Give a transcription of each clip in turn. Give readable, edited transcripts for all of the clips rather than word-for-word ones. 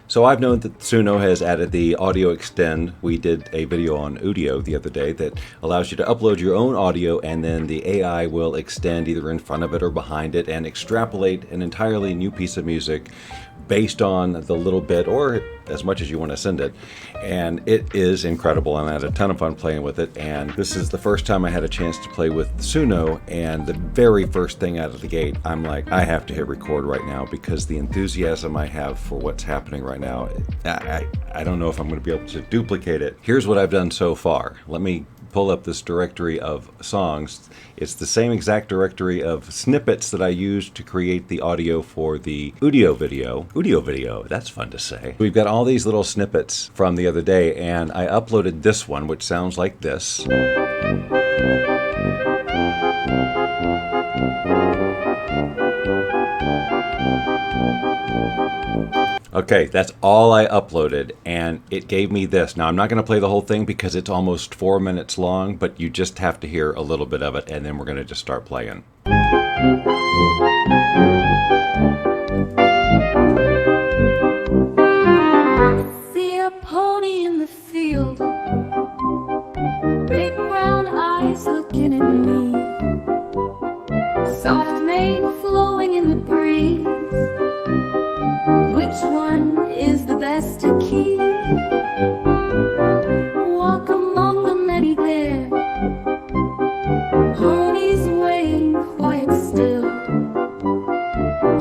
So I've known that Suno has added the Audio Extend. We did a video on Udio the other day that allows you to upload your own audio, and then the AI will extend either in front of it or behind it and extrapolate an entirely new piece of music based on the little bit or as much as you want to send it. And it is incredible, and I had a ton of fun playing with it. And this is the first time I had a chance to play with Suno, and the very first thing out of the gate, I'm like, I have to hit record right now, because the enthusiasm I have for what's happening right now, I don't know if I'm going to be able to duplicate it. Here's what I've done so far. Let me pull up this directory of songs. It's the same exact directory of snippets that I used to create the audio for the Udio video. Udio video, that's fun to say. We've got all these little snippets from the other day, and I uploaded this one, which sounds like this. Okay, that's all I uploaded, and it gave me this. Now, I'm not going to play the whole thing because it's almost 4 minutes long, but you just have to hear a little bit of it, and then we're going to just start playing. See a pony in the field, big brown eyes looking at me, soft mane flowing in the breeze. Which one is the best to keep? Walk among the many there, ponies weighing quiet still,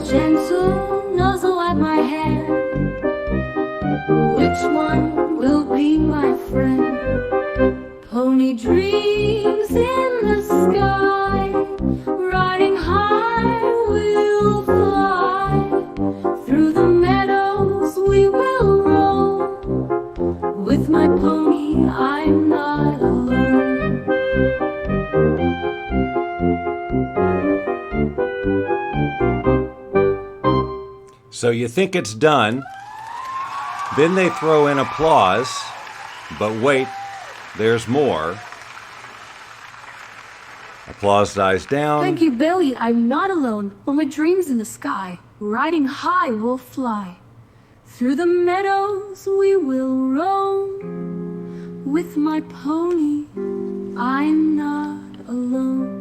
gentle nuzzle at my hand. Which one will be my friend? Pony dreams in the sky, riding high we'll fly, through the meadows we will roam. With my pony I'm not alone. So you think it's done, then they throw in applause, but wait, there's more. Applause dies down. Thank you, Billy, I'm not alone. When my dreams in the sky, riding high we'll fly, through the meadows we will roam. With my pony I'm not alone.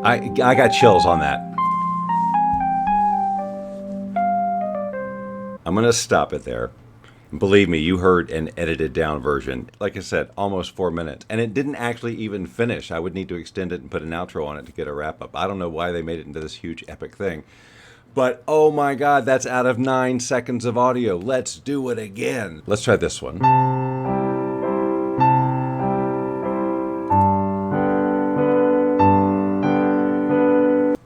I got chills on that. I'm going to stop it there. Believe me, you heard an edited down version. Like I said, almost 4 minutes. And it didn't actually even finish. I would need to extend it and put an outro on it to get a wrap up. I don't know why they made it into this huge epic thing. But oh my God, that's out of 9 seconds of audio. Let's do it again. Let's try this one.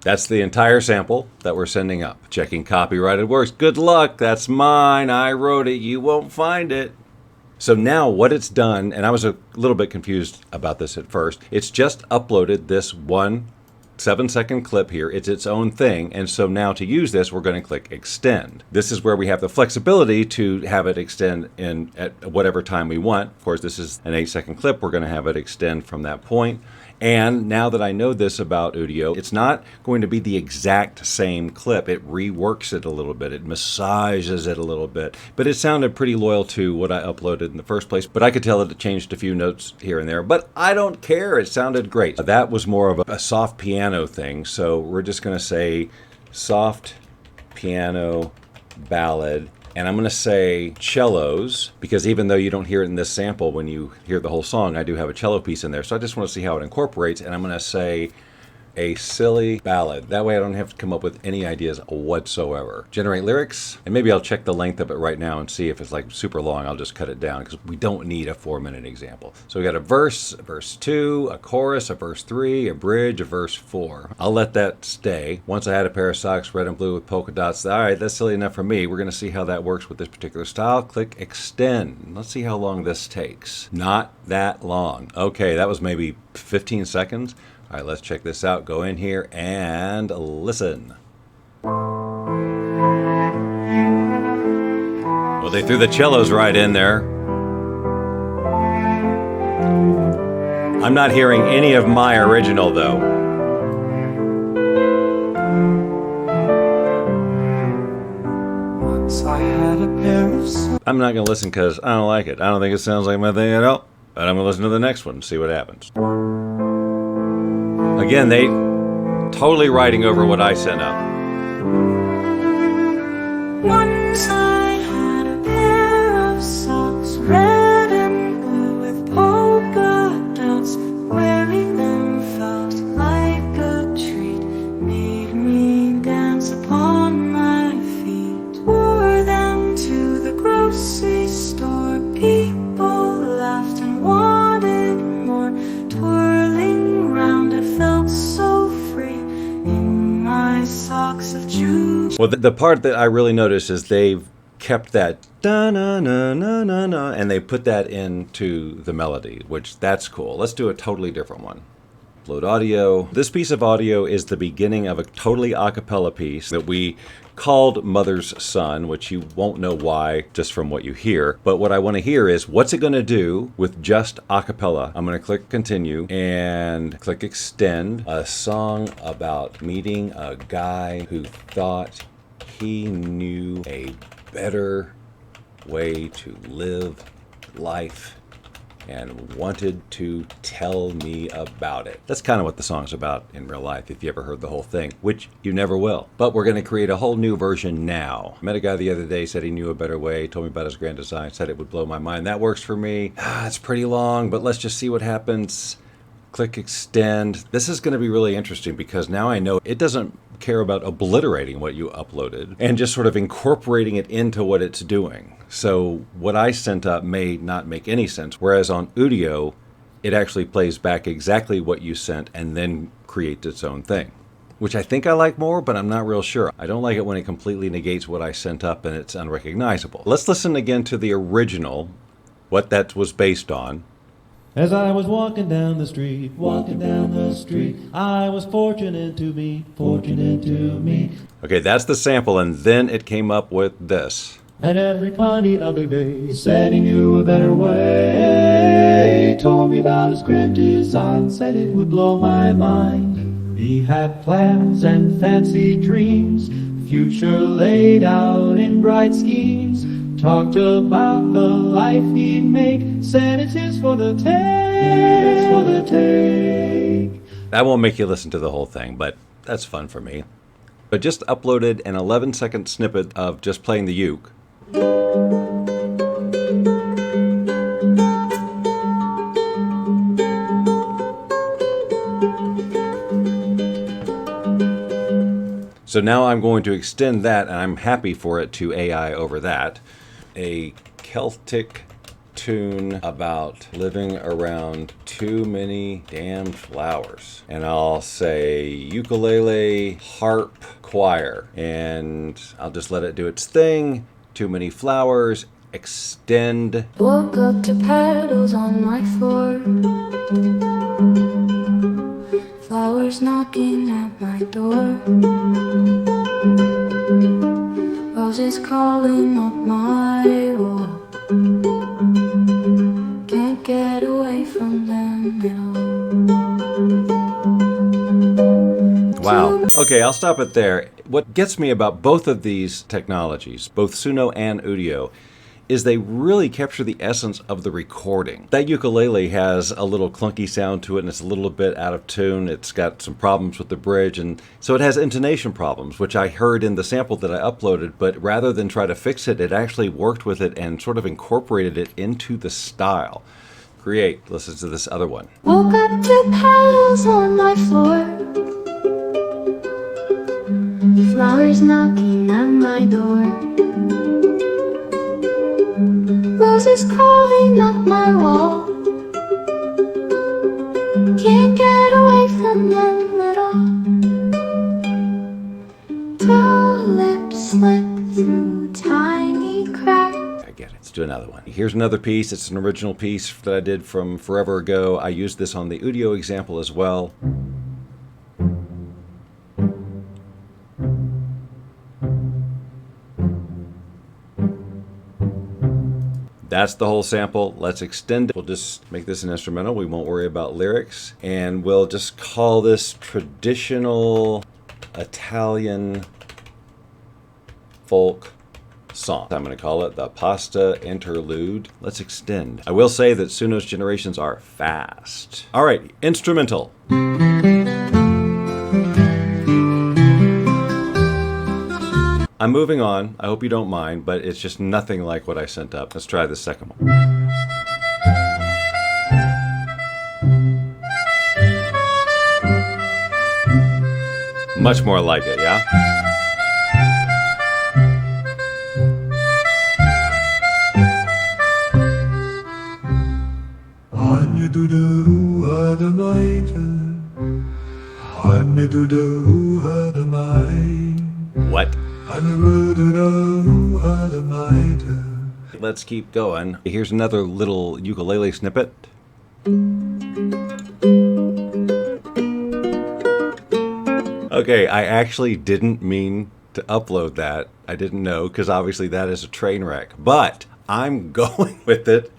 That's the entire sample that we're sending up. Checking copyrighted works. Good luck, that's mine. I wrote it, you won't find it. So now what it's done, and I was a little bit confused about this at first, it's just uploaded this 1 7-second clip here. It's its own thing, and so now to use this, we're going to click Extend. This is where we have the flexibility to have it extend in at whatever time we want. Of course, this is an 8-second clip. We're going to have it extend from that point. And now that I know this about Udio, it's not going to be the exact same clip. It reworks it a little bit. It massages it a little bit. But it sounded pretty loyal to what I uploaded in the first place. But I could tell it changed a few notes here and there. But I don't care. It sounded great. That was more of a soft piano thing. So we're just going to say soft piano ballad. And I'm going to say cellos, because even though you don't hear it in this sample, when you hear the whole song, I do have a cello piece in there. So I just want to see how it incorporates. And I'm going to say a silly ballad. That way I don't have to come up with any ideas whatsoever. Generate lyrics, and maybe I'll check the length of it right now and see if it's like super long. I'll just cut it down because we don't need a 4-minute example. So we got a verse 2, a chorus, a verse 3, a bridge, a verse 4. I'll let that stay. Once I had a pair of socks, red and blue with polka dots. All right, that's silly enough for me. We're going to see how that works with this particular style. Click Extend. Let's see how long this takes. Not that long. Okay, that was maybe 15 seconds. All right, let's check this out. Go in here and listen. Well, they threw the cellos right in there. I'm not hearing any of my original, though. I'm not going to listen because I don't like it. I don't think it sounds like my thing at all. But I'm going to listen to the next one and see what happens. Again, they totally writing over what I sent up. Once I had a pair of socks, red and blue with polka dots. Wearing them felt like a treat, made me dance upon my feet. Wore them to the grocery store, people laughed and wanted more. Twirling round, I felt so free in my socks of June. Well, the part that I really noticed is they've kept that da-na-na-na-na-na, and they put that into the melody, which that's cool. Let's do a totally different one. Upload audio. This piece of audio is the beginning of a totally a cappella piece that we called Mother's Son, which you won't know why just from what you hear. But what I want to hear is what's it going to do with just a cappella. I'm going to click continue and click extend. A song about meeting a guy who thought he knew a better way to live life and wanted to tell me about it. That's kind of what the song's about in real life, if you ever heard the whole thing, which you never will. But we're going to create a whole new version now. I met a guy the other day, said he knew a better way, told me about his grand design, said it would blow my mind. That works for me. It's pretty long, but let's just see what happens. Click extend. This is going to be really interesting because now I know it doesn't care about obliterating what you uploaded and just sort of incorporating it into what it's doing. So what I sent up may not make any sense, whereas on Udio, it actually plays back exactly what you sent and then creates its own thing, which I think I like more, but I'm not real sure. I don't like it when it completely negates what I sent up and it's unrecognizable. Let's listen again to the original, what that was based on. As I was walking down the street, I was fortunate to meet. Okay, that's the sample, and then it came up with this. And every funny other day said he knew a better way. Told me about his grand design, said it would blow my mind. He had plans and fancy dreams, future laid out in bright schemes. Talked about the life he'd make, said it's his for the take. I won't make you listen to the whole thing, but that's fun for me. But just uploaded an 11-second snippet of just playing the uke. So now I'm going to extend that, and I'm happy for it to AI over that. A Celtic tune about living around too many damn flowers. And I'll say ukulele, harp, choir. And I'll just let it do its thing. Too many flowers, extend. Woke up to paddles on my floor. Flowers knocking at my door. Roses crawling up my wall. Can't get away from them at all. Wow. Okay, I'll stop it there. What gets me about both of these technologies, both Suno and Udio, is they really capture the essence of the recording. That ukulele has a little clunky sound to it, and it's a little bit out of tune. It's got some problems with the bridge, and so it has intonation problems, which I heard in the sample that I uploaded, but rather than try to fix it, it actually worked with it and sort of incorporated it into the style. Great. Listen to this other one. Woke up to paddles on my floor. Flowers knocking at my door. Roses crawling up my wall. Can't get away from them at all. Tulips slip through tiny cracks. I get it. Let's do another one. Here's another piece. It's an original piece that I did from forever ago. I used this on the Udio example as well. That's the whole sample. Let's extend it. We'll just make this an instrumental. We won't worry about lyrics. And we'll just call this traditional Italian folk song. I'm going to call it the Pasta Interlude. Let's extend. I will say that Suno's generations are fast. All right, instrumental. I'm moving on. I hope you don't mind, but it's just nothing like what I sent up. Let's try the second one. Much more like it, yeah? What? Let's keep going. Here's another little ukulele snippet. Okay, I actually didn't mean to upload that. I didn't know, because obviously that is a train wreck. But I'm going with it,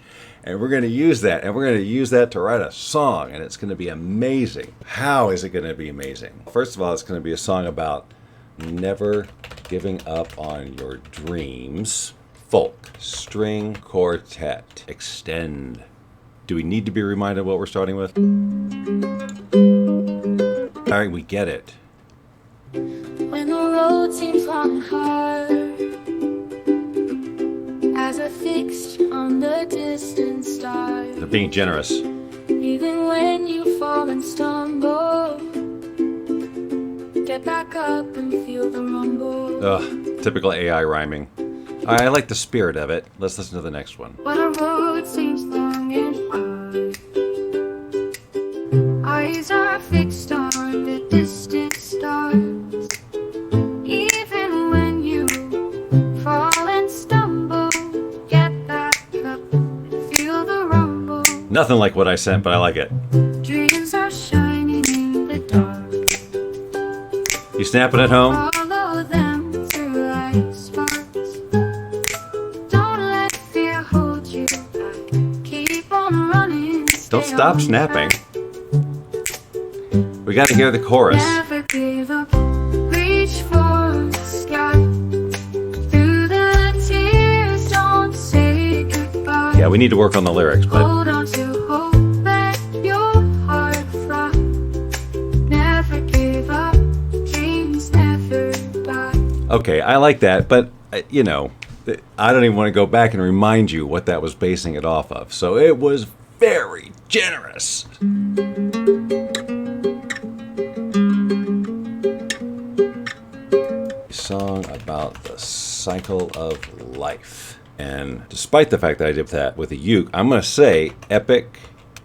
and we're going to use that. And we're going to use that to write a song, and it's going to be amazing. How is it going to be amazing? First of all, it's going to be a song about never giving up on your dreams. Folk, string quartet, extend. Do we need to be reminded what we're starting with? All right, we get it. When the road seems long and hard, as I fixed on the distant stars, They're being generous. even when you fall and stumble, get back up and feel the rumble. Ugh, typical AI rhyming. All right, I like the spirit of it. Let's listen to the next one. When a road seems long and hard, eyes are fixed on the distant stars. Even when you fall and stumble, get back up and feel the rumble. Nothing like what I sent, but I like it. Dreams are shining in the dark. You snapping at home? Follow them through light sparks. Don't let fear hold you back. Keep on running. Don't stay stop on snapping. track. We got to hear the chorus. Never give up. Reach for the sky. Through the tears, don't say goodbye. Yeah, we need to work on the lyrics, but Hold on to hope, let your heart fly. Never give up. Dreams never die. okay, I like that, but you know, I don't even want to go back and remind you what that was basing it off of. So it was very generous. Song about the cycle of life. And despite the fact that I did that with a uke, I'm going to say epic,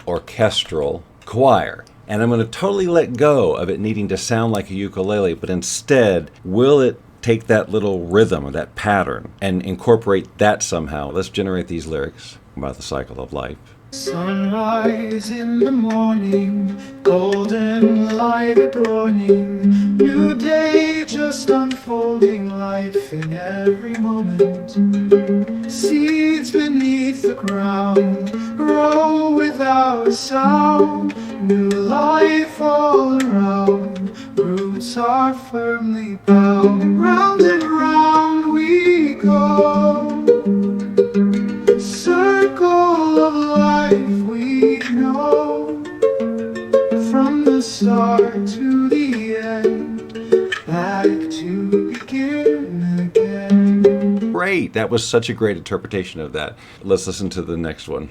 orchestral, choir. And I'm going to totally let go of it needing to sound like a ukulele, but instead, will it take that little rhythm or that pattern and incorporate that somehow? Let's generate these lyrics about the cycle of life. Sunrise in the morning, golden light adorning, new day just unfolding, life in every moment. Seeds beneath the ground grow without a sound, new life all around, roots are firmly bound. Round and round we go, circle of life we know, from the start to the end, back to begin again. Great! That was such a great interpretation of that. Let's listen to the next one.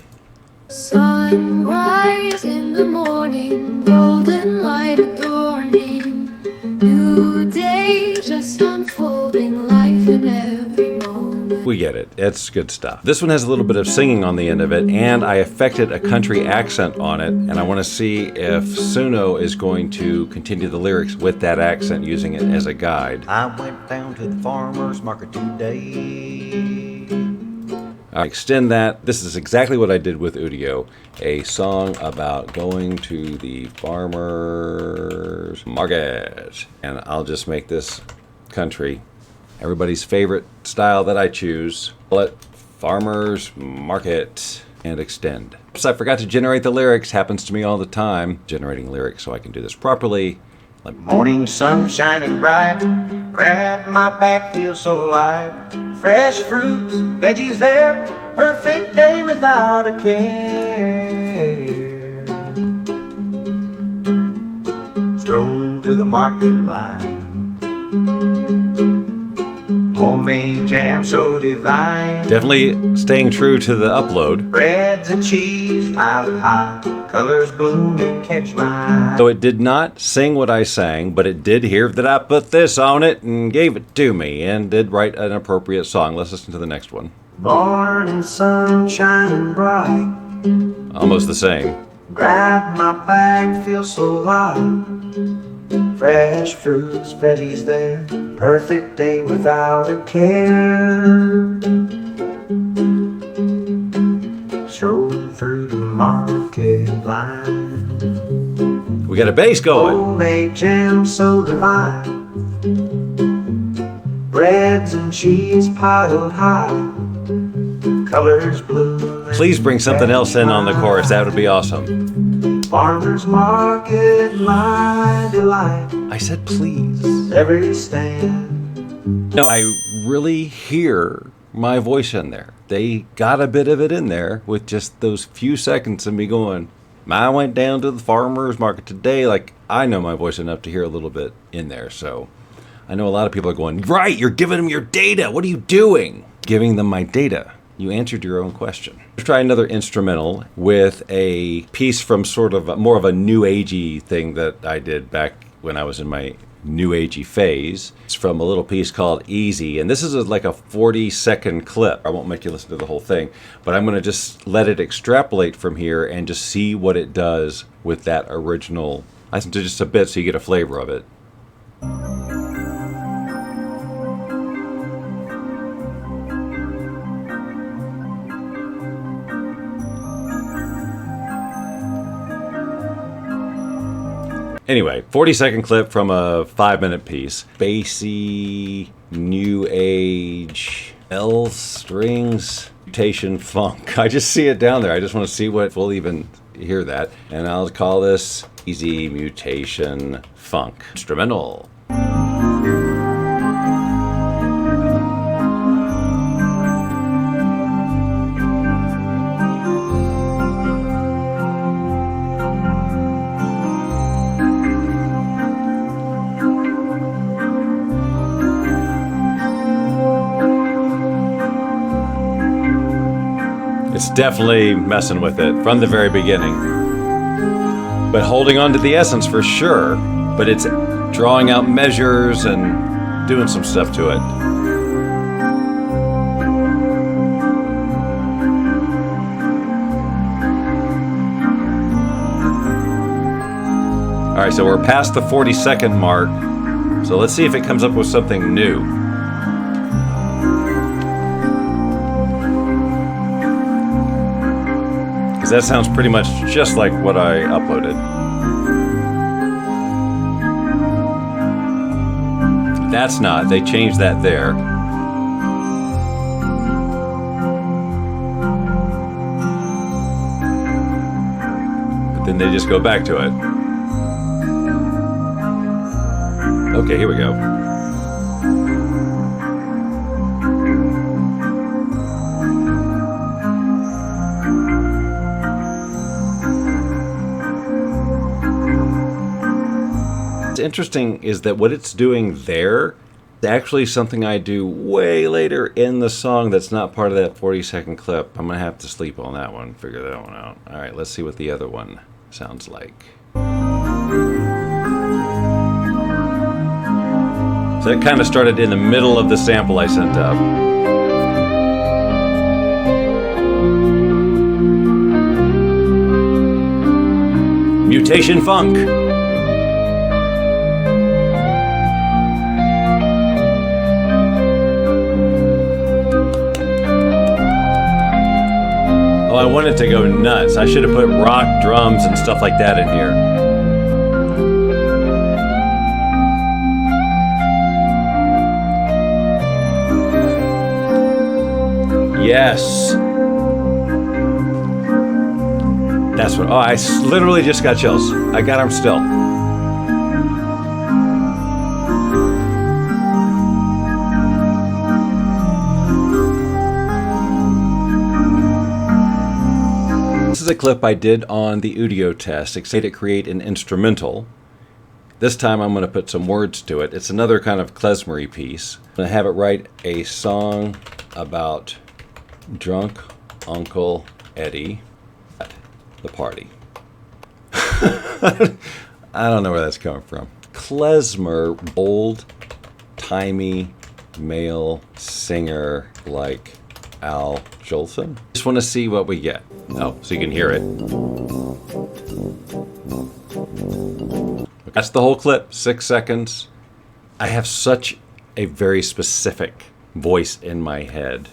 Sunrise in the morning, golden light adorning, new day just unfolding, life in every moment. We get it. It's good stuff. This one has a little bit of singing on the end of it, and I affected a country accent on it, and I want to see if Suno is going to continue the lyrics with that accent, using it as a guide. I went down to the farmer's market today. I extend that. This is exactly what I did with Udio, a song about going to the farmer's market. And I'll just make this country. Everybody's favorite style that I choose. Let farmer's market and extend. So I forgot to generate the lyrics. Happens to me all the time. Generating lyrics so I can do this properly. Morning sun shining bright, grab my back, feel so alive. Fresh fruits, veggies there, perfect day without a care. Stroll to the market line, homemade jam so divine. Definitely staying true to the upload. Breads and cheese piled high, colors bloom and catch my eye. So it did not sing what I sang, but it did hear that I put this on it and gave it to me and did write an appropriate song. Let's listen to the next one. Morning sun shining bright, Almost the same. grab my bag, feel so light. Fresh fruits, veggies there, perfect day without a care. Stroll through the market line, We got a bass going. homemade jam so divine. Breads and cheese piled high, colors blue. Please bring something else in on the chorus. That would be awesome. Farmers market, my delight. I said please. Every stand. No, I really hear my voice in there. They got a bit of it in there with just those few seconds of me going, I went down to the farmer's market today. Like, I know my voice enough to hear a little bit in there. So I know a lot of people are going, right, you're giving them your data. What are you doing? Giving them my data. You answered your own question. Let's try another instrumental with a piece from sort of more of a new agey thing that I did back when I was in my new agey phase. It's from a little piece called Easy, and this is like a 40-second clip. I won't make you listen to the whole thing, but I'm going to just let it extrapolate from here and just see what it does with that original. I listen to just a bit so you get a flavor of it. Anyway, 40-second clip from a 5-minute piece. Bassy, new age, L strings, mutation funk. I just see it down there. I just want to see what we'll even hear that. And I'll call this Easy Mutation Funk. Instrumental. It's definitely messing with it from the very beginning, but holding on to the essence for sure. But it's drawing out measures and doing some stuff to it. All right, so we're past the 40-second mark. So let's see if it comes up with something new. That sounds pretty much just like what I uploaded. That's not. They changed that there. But then they just go back to it. Okay, here we go. Interesting is that what it's doing there is actually something I do way later in the song that's not part of that 40-second clip. I'm going to have to sleep on that one, figure that one out. All right, let's see what the other one sounds like. So that kind of started in the middle of the sample I sent up. Mutation Funk. Oh, I wanted to go nuts. I should have put rock drums and stuff like that in here. Yes. That's what. Oh, I literally just got chills. I got them still. the clip I did on the Udio test, except to create an instrumental. This time I'm going to put some words to it. It's another kind of klezmer piece. I'm going to have it write a song about drunk Uncle Eddie at the party. I don't know where that's coming from. Klezmer, old, timey, male singer like Al Jolson. Just want to see what we get. Oh, so you can hear it. That's the whole clip, 6 seconds. I have such a very specific voice in my head.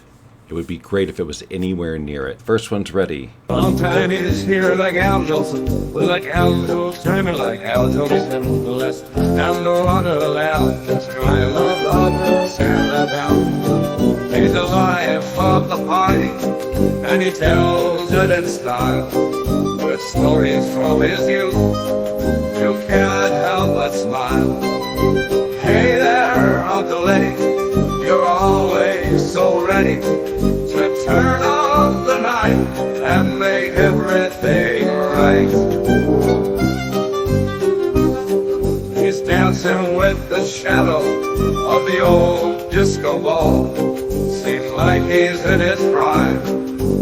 It would be great if it was anywhere near it. First one's ready. Long time is here like Al Jolson, like Al Jolson, like Al Jolson, the less down the water allowed. That's my love, stand about. He's the life of the party, and he tells it in style. With stories from his youth, you cannot help but smile. Hey there, Uncle Eddie, you're always so ready to turn off the night and make everything right. He's dancing with the shadow of the old disco ball. Seems like he's in his prime,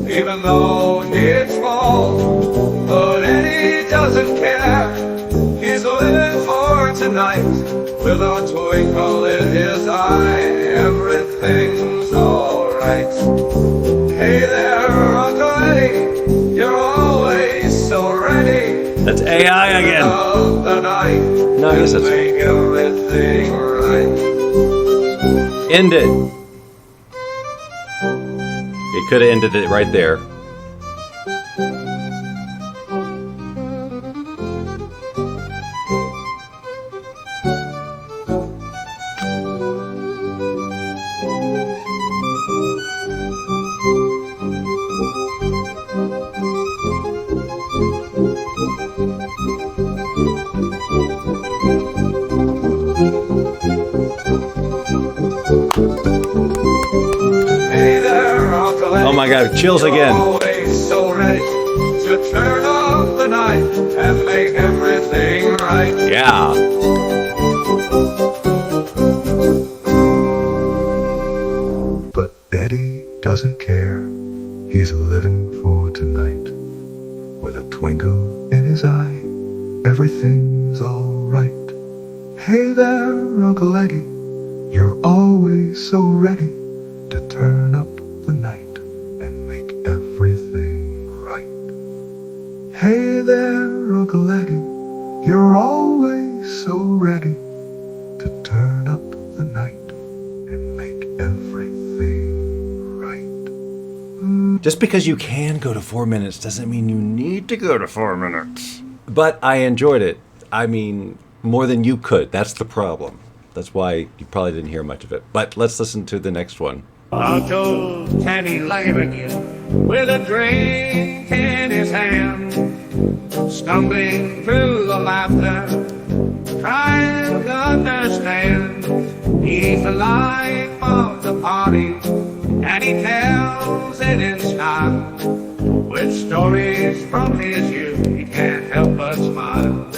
even though it's fall. But Eddie doesn't care, he's living for tonight. With a twinkle in his eye, everything's alright. Hey there, Uncle Eddie, you're always so ready. That's AI again. Of the night, No, I guess that's make everything right. End it. It could have ended it right there. Oh my God, chills again. Always so ready to turn off the night and make everything right. Yeah. But Eddie doesn't care. He's living for tonight. With a twinkle in his eye, everything's alright. Hey there, Uncle Eddie, you're always so ready to turn up the night and make everything right. Hey there, Uncle Eddie, you're always so ready to turn up the night and make everything right. Just because you can go to 4 minutes doesn't mean you need to go to 4 minutes. But I enjoyed it. I mean, more than you could. That's the problem. That's why you probably didn't hear much of it. But let's listen to the next one. Uncle Teddy Lanigan with a drink in his hand, stumbling through the laughter, trying to understand. He's the life of the party, and he tells it in style. With stories from his youth, he can't help but smile.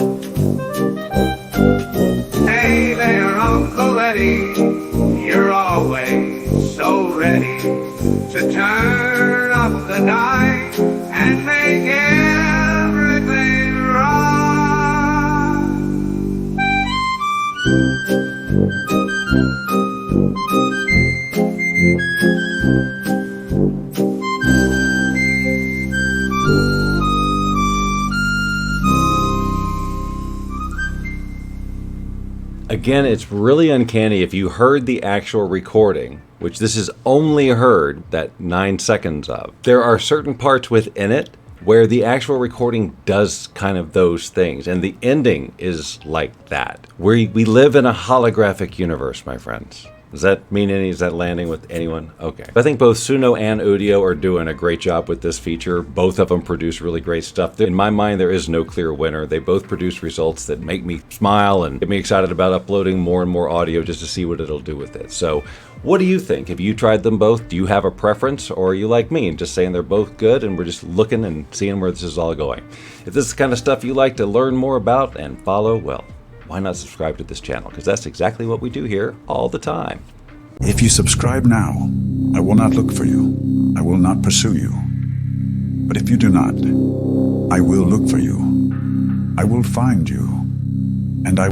Hey there, Uncle Eddie, you're always so ready to turn up the night and make everything right. Again, it's really uncanny if you heard the actual recording, which this is only heard that 9 seconds of. There are certain parts within it where the actual recording does kind of those things, and the ending is like that. We live in a holographic universe, my friends. Does that mean any? Is that landing with anyone? Okay. I think both Suno and Udio are doing a great job with this feature. Both of them produce really great stuff. In my mind, there is no clear winner. They both produce results that make me smile and get me excited about uploading more and more audio just to see what it'll do with it. So what do you think? Have you tried them both? Do you have a preference, or are you like me and just saying they're both good and we're just looking and seeing where this is all going? If this is the kind of stuff you like to learn more about and follow, well, why not subscribe to this channel? Because that's exactly what we do here all the time. If you subscribe now, I will not look for you. I will not pursue you. But if you do not, I will look for you. I will find you. And I